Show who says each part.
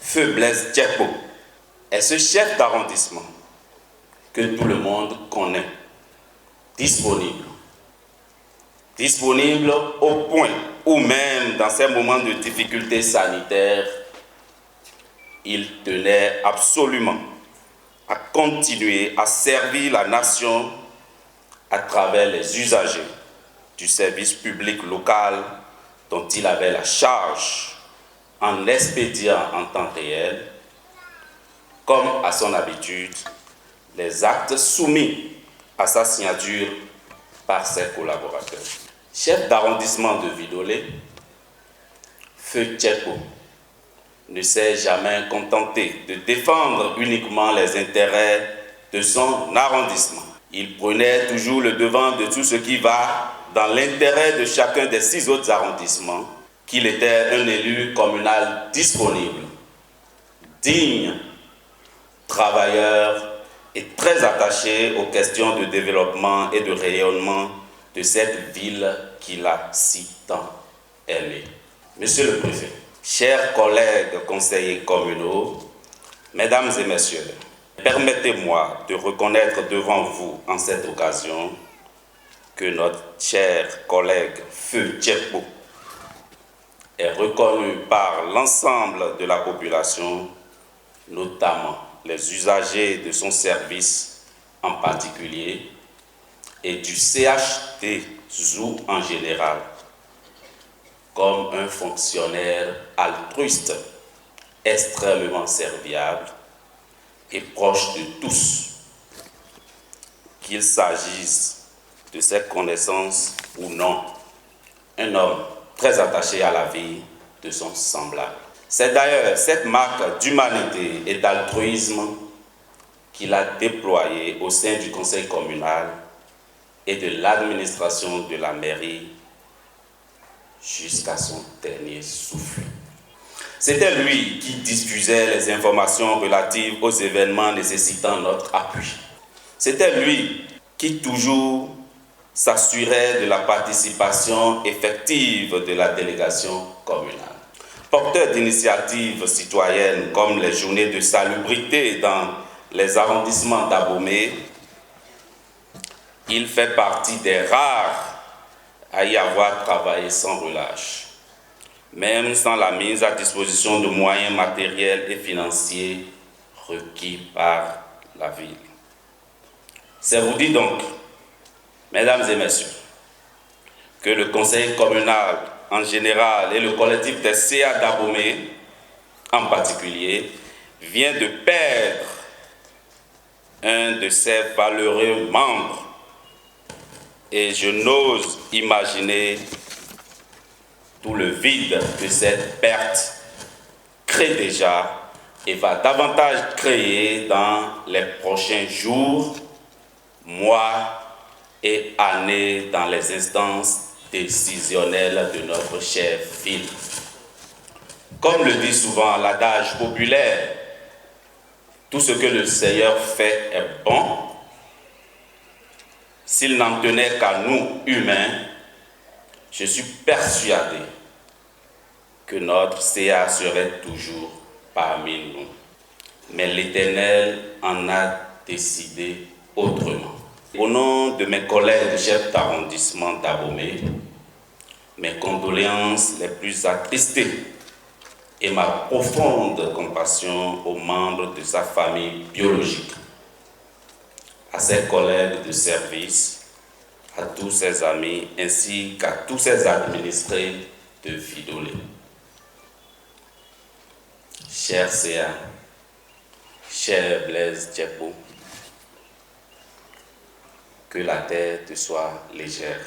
Speaker 1: Feu Blaise Diackpo est ce chef d'arrondissement que tout le monde connaît, disponible au point où même dans ces moments de difficultés sanitaires, il tenait absolument à continuer à servir la nation à travers les usagers du service public local dont il avait la charge en expédiant en temps réel, comme à son habitude, les actes soumis à sa signature par ses collaborateurs. Chef d'arrondissement de Vidolé, Feu Diackpo ne s'est jamais contenté de défendre uniquement les intérêts de son arrondissement. Il prenait toujours le devant de tout ce qui va dans l'intérêt de chacun des 6 autres arrondissements, qu'il était un élu communal disponible, digne, travailleur et très attaché aux questions de développement et de rayonnement de cette ville qu'il a si tant aimée. Monsieur le préfet, chers collègues conseillers communaux, mesdames et messieurs, permettez-moi de reconnaître devant vous en cette occasion que notre cher collègue Feu Diackpo est reconnu par l'ensemble de la population, notamment les usagers de son service en particulier et du CHT Zou en général, comme un fonctionnaire altruiste, extrêmement serviable et proche de tous, qu'il s'agisse de ses connaissances ou non, un homme très attaché à la vie de son semblable. C'est d'ailleurs cette marque d'humanité et d'altruisme qu'il a déployée au sein du conseil communal et de l'administration de la mairie jusqu'à son dernier souffle. C'était lui qui diffusait les informations relatives aux événements nécessitant notre appui. C'était lui qui toujours s'assurait de la participation effective de la délégation communale. Porteur d'initiatives citoyennes comme les journées de salubrité dans les arrondissements d'Abomey, il fait partie des rares à y avoir travaillé sans relâche, même sans la mise à disposition de moyens matériels et financiers requis par la ville. C'est vous dire donc, mesdames et messieurs, que le conseil communal en général et le collectif des CA d'Abomey en particulier vient de perdre un de ses valeureux membres et je n'ose imaginer tout le vide que cette perte crée déjà et va davantage créer dans les prochains jours, mois et années dans les instances décisionnelles de notre chère ville. Comme le dit souvent l'adage populaire, tout ce que le Seigneur fait est bon. S'il n'en tenait qu'à nous, humains, je suis persuadé que notre CA serait toujours parmi nous. Mais l'Éternel en a décidé autrement. Au nom de mes collègues chefs d'arrondissement d'Abomey, mes condoléances les plus attristées et ma profonde compassion aux membres de sa famille biologique, à ses collègues de service, à tous ses amis, ainsi qu'à tous ses administrés de Vidolé. Cher CA, cher Blaise Diackpo, que la terre te soit légère.